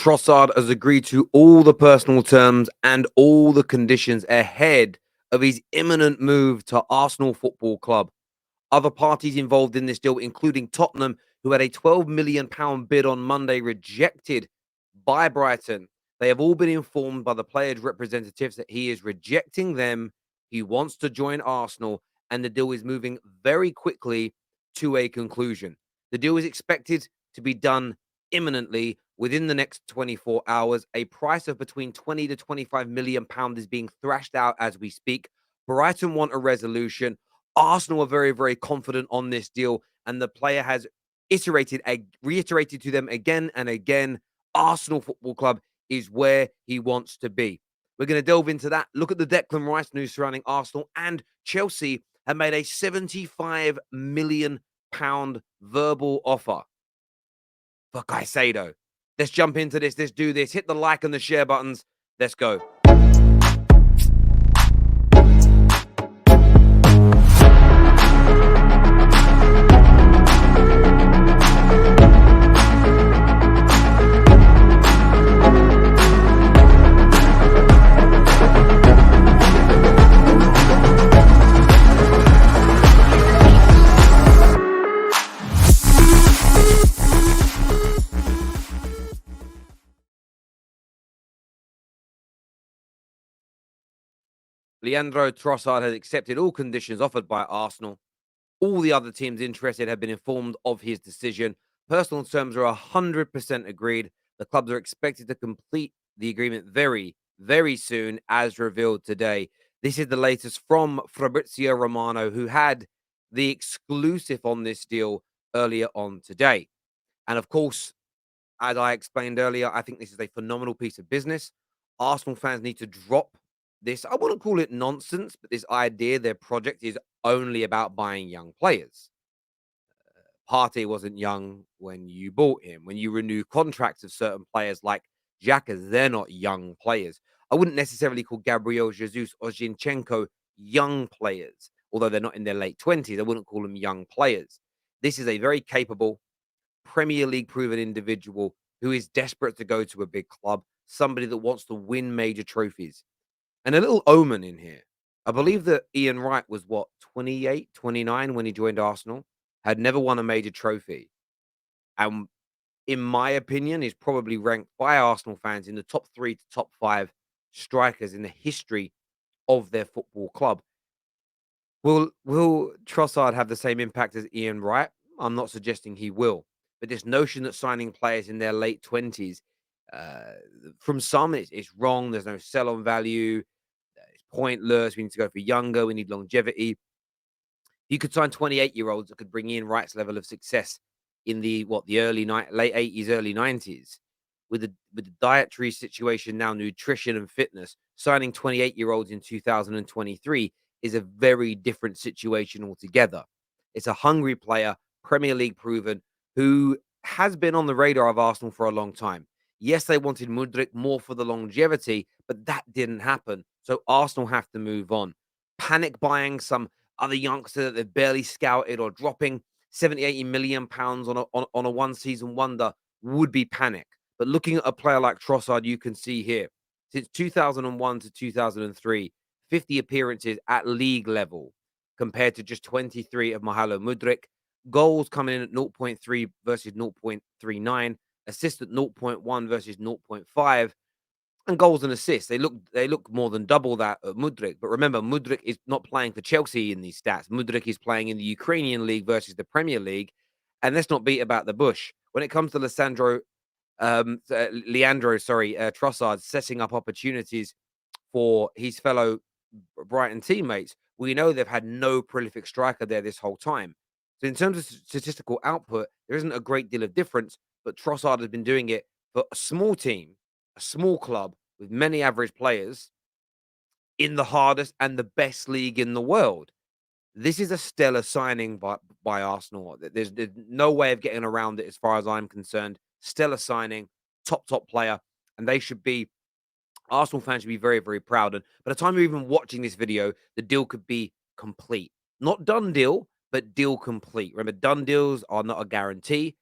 Trossard has agreed to all the personal terms and all the conditions ahead of his imminent move to Arsenal Football Club. Other parties involved in this deal, including Tottenham, who had a £12 million bid on Monday rejected by Brighton. They have all been informed by the player's representatives that he is rejecting them. He wants to join Arsenal, and the deal is moving very quickly to a conclusion. The deal is expected to be done imminently within the next 24 hours. A price of between 20 to 25 million pound is being thrashed out as we speak. Brighton want a resolution. Arsenal are very, very confident on this deal, and the player has reiterated to them again and again, Arsenal Football Club is where he wants to be. We're going to delve into that. Look at the Declan Rice news surrounding Arsenal, and Chelsea have made a £75 million verbal offer for Caicedo. Let's jump into this. Let's do this. Hit the like and the share buttons. Let's go. Leandro Trossard has accepted all conditions offered by Arsenal. All the other teams interested have been informed of his decision. Personal terms are 100% agreed. The clubs are expected to complete the agreement very, very soon, as revealed today. This is the latest from Fabrizio Romano, who had the exclusive on this deal earlier on today. And of course, as I explained earlier, I think this is a phenomenal piece of business. Arsenal fans need to drop this. I wouldn't call it nonsense, but this idea their project is only about buying young players. Partey wasn't young when you bought him. When you renew contracts of certain players like Xhaka, they're not young players. I wouldn't necessarily call Gabriel Jesus or Zinchenko young players, although they're not in their late 20s. I wouldn't call them young players. This is a very capable, Premier League proven individual who is desperate to go to a big club, somebody that wants to win major trophies. And a little omen in here. I believe that Ian Wright was what, 28, 29 when he joined Arsenal, had never won a major trophy. And in my opinion, is probably ranked by Arsenal fans in the top 3 to top 5 strikers in the history of their football club. Will Trossard have the same impact as Ian Wright? I'm not suggesting he will. But this notion that signing players in their late 20s, uh, from some, it's wrong. There's no sell on value. It's pointless. We need to go for younger. We need longevity. You could sign 28-year-olds that could bring in Wright's level of success in the late 80s, early 90s. With the dietary situation now, nutrition and fitness, signing 28-year-olds in 2023 is a very different situation altogether. It's a hungry player, Premier League proven, who has been on the radar of Arsenal for a long time. Yes, they wanted Mudryk more for the longevity, but that didn't happen. So Arsenal have to move on. Panic buying some other youngster that they've barely scouted or dropping 70, 80 million pounds on a one season wonder would be panic. But looking at a player like Trossard, you can see here, since 2001 to 2003, 50 appearances at league level compared to just 23 of Mahalo Mudryk. Goals coming in at zero point 0.3 versus 0.39, assists at zero point 0.1 versus zero point 0.5, and goals and assists. They look more than double that of Mudryk. But remember, Mudryk is not playing for Chelsea in these stats. Mudryk is playing in the Ukrainian league versus the Premier League. And let's not beat about the bush. When it comes to Leandro, Trossard setting up opportunities for his fellow Brighton teammates, we know they've had no prolific striker there this whole time. So in terms of statistical output, there isn't a great deal of difference, but Trossard has been doing it for a small team, a small club with many average players in the hardest and the best league in the world. This is a stellar signing by Arsenal. There's no way of getting around it as far as I'm concerned. Stellar signing, top player, and they should be Arsenal fans should be very, very proud. And by the time you're even watching this video, the deal could be complete. Not done deal, but deal complete. Remember, done deals are not a guarantee.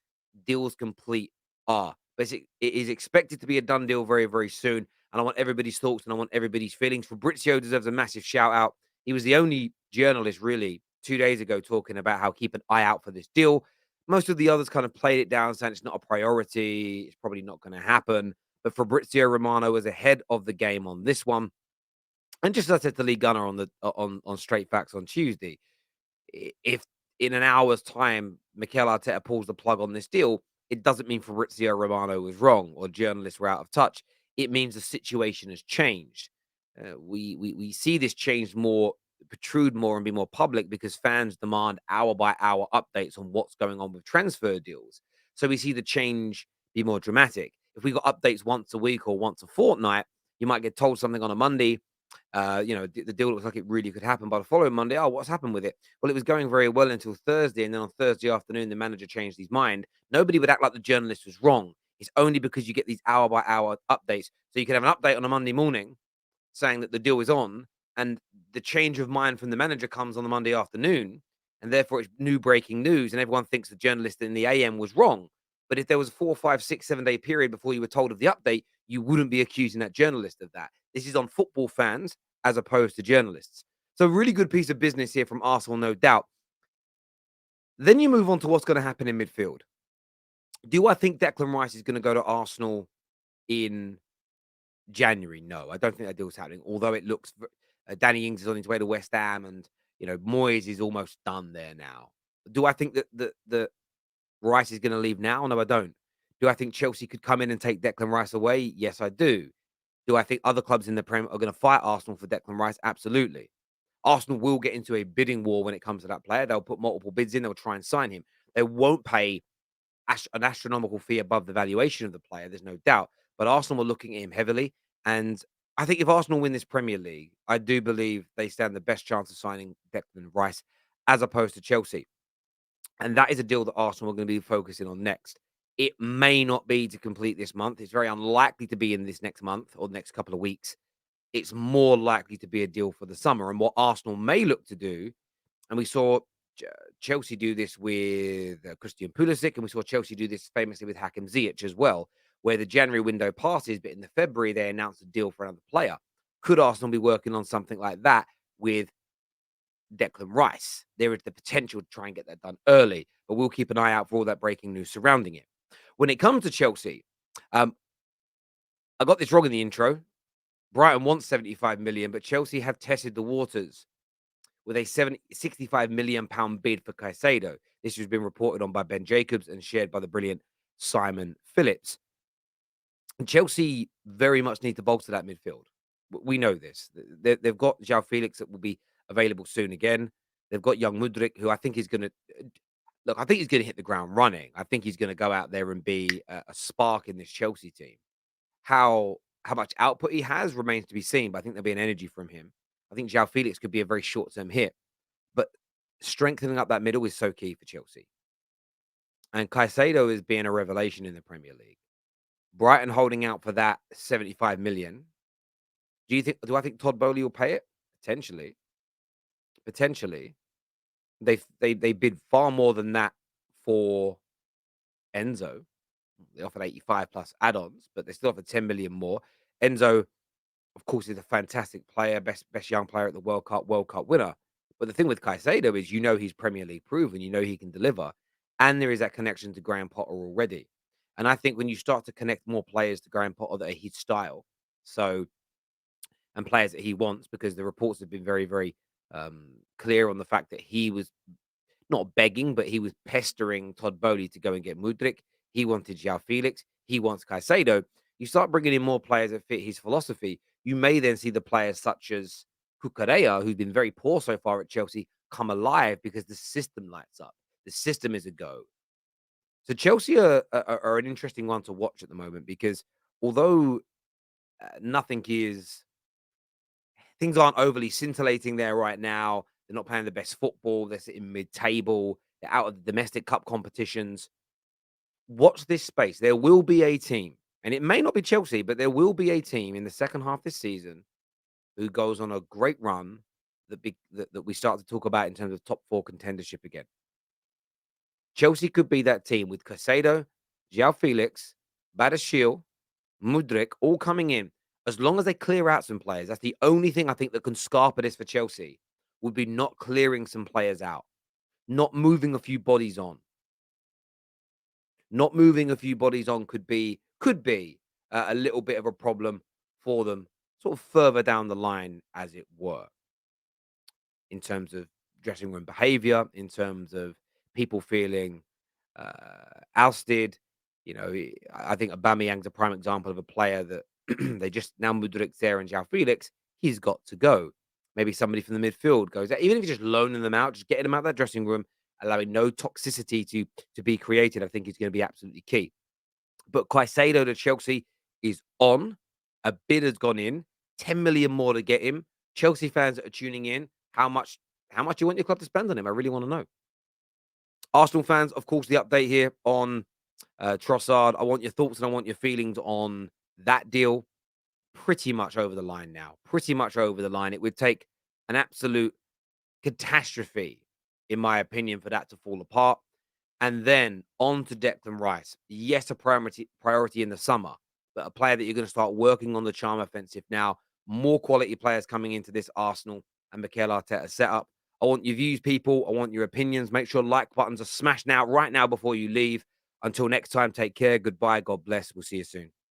Deals complete are. but it is expected to be a done deal very, very soon. And I want everybody's thoughts and I want everybody's feelings. Fabrizio deserves a massive shout out. He was the only journalist really 2 days ago talking about how keep an eye out for this deal. Most of the others kind of played it down, saying it's not a priority. It's probably not going to happen. But Fabrizio Romano was ahead of the game on this one. And just as I said to Lee Gunner on the on Straight Facts on Tuesday, if in an hour's time Mikel Arteta pulls the plug on this deal, it doesn't mean Fabrizio Romano was wrong or journalists were out of touch. It means the situation has changed. We see this change more, protrude more, and be more public because fans demand hour by hour updates on what's going on with transfer deals. So we see the change be more dramatic. If we got updates once a week or once a fortnight, you might get told something on a Monday. The deal looks like it really could happen by the following Monday. Oh, what's happened with it? Well, it was going very well until Thursday, and then on Thursday afternoon, the manager changed his mind. Nobody would act like the journalist was wrong. It's only because you get these hour by hour updates. So you could have an update on a Monday morning saying that the deal is on, and the change of mind from the manager comes on the Monday afternoon, and therefore it's new breaking news, and everyone thinks the journalist in the AM was wrong. But if there was a 4, 5, 6, 7 day period before you were told of the update, you wouldn't be accusing that journalist of that. This is on football fans as opposed to journalists. So, really good piece of business here from Arsenal, no doubt. Then you move on to what's going to happen in midfield. Do I think Declan Rice is going to go to Arsenal in January? No, I don't think that deal's happening. Although it looks, Danny Ings is on his way to West Ham, and Moyes is almost done there now. Do I think that the Rice is going to leave now? No, I don't. Do I think Chelsea could come in and take Declan Rice away? Yes, I do. Do I think other clubs in the Prem are going to fight Arsenal for Declan Rice? Absolutely. Arsenal will get into a bidding war when it comes to that player. They'll put multiple bids in. They'll try and sign him. They won't pay an astronomical fee above the valuation of the player. There's no doubt. But Arsenal are looking at him heavily. And I think if Arsenal win this Premier League, I do believe they stand the best chance of signing Declan Rice as opposed to Chelsea. And that is a deal that Arsenal are going to be focusing on next. It may not be to complete this month. It's very unlikely to be in this next month or the next couple of weeks. It's more likely to be a deal for the summer. And what Arsenal may look to do, and we saw Ch Chelsea do this with Christian Pulisic, and we saw Chelsea do this famously with Hakim Ziyech as well, where the January window passes, but in the February they announced a deal for another player. Could Arsenal be working on something like that with Declan Rice? There is the potential to try and get that done early, but we'll keep an eye out for all that breaking news surrounding it. When it comes to Chelsea, um, I got this wrong in the intro. Brighton wants 75 million, but Chelsea have tested the waters with a 65 million pound bid for Caicedo. This has been reported on by Ben Jacobs and shared by the brilliant Simon Phillips. And Chelsea very much need to bolster that midfield. We know this. They've got João Felix that will be available soon again. They've got young Mudryk, who I think is going to look. I think he's going to hit the ground running. I think he's going to go out there and be a spark in this Chelsea team. How much output he has remains to be seen, but I think there'll be an energy from him. I think João Felix could be a very short-term hit, but strengthening up that middle is so key for Chelsea. And Caicedo is being a revelation in the Premier League. Brighton holding out for that 75 million. Do I think Todd Bowley will pay it? Potentially. Potentially. They bid far more than that for Enzo. They offered 85 plus add-ons, but they still offered 10 million more. Enzo, of course, is a fantastic player, best young player at the World Cup winner. But the thing with Caicedo is, he's Premier League proven, he can deliver, and there is that connection to Graham Potter already. And I think when you start to connect more players to Graham Potter that are his style, so and players that he wants, because the reports have been very, very clear on the fact that he was not begging, but he was pestering Todd Bowley to go and get Mudryk. He wanted João Felix. He wants Caicedo. You start bringing in more players that fit his philosophy. You may then see the players such as Cucurella, who's been very poor so far at Chelsea, come alive because the system lights up. The system is a go. So Chelsea are an interesting one to watch at the moment because although nothing is, things aren't overly scintillating there right now. They're not playing the best football. They're sitting mid-table. They're out of the domestic cup competitions. Watch this space. There will be a team, and it may not be Chelsea, but there will be a team in the second half this season who goes on a great run that we start to talk about in terms of top four contendership again. Chelsea could be that team with Caicedo, João Felix, Badiashile, Mudryk, all coming in. As long as they clear out some players, that's the only thing I think that can scarper this for Chelsea, would be not clearing some players out, not moving a few bodies on. Not moving a few bodies on could be a little bit of a problem for them, sort of further down the line, as it were, in terms of dressing room behavior, in terms of people feeling ousted. I think Aubameyang's a prime example of a player that they just now Mudrik's there and João Felix, he's got to go. Maybe somebody from the midfield goes out, even if you're just loaning them out, just getting them out of that dressing room, allowing no toxicity to be created. I think is going to be absolutely key. But Caicedo to Chelsea is on. A bid has gone in, 10 million more to get him. Chelsea fans that are tuning in, how much you want your club to spend on him? I really want to know. Arsenal fans, of course, the update here on Trossard. I want your thoughts and I want your feelings on that deal. Pretty much over the line now. Pretty much over the line. It would take an absolute catastrophe, in my opinion, for that to fall apart. And then on to Declan Rice. Yes, a priority in the summer, but a player that you're going to start working on the charm offensive now. More quality players coming into this Arsenal and Mikel Arteta setup. I want your views, people. I want your opinions. Make sure like buttons are smashed now, right now, before you leave. Until next time, take care. Goodbye. God bless. We'll see you soon.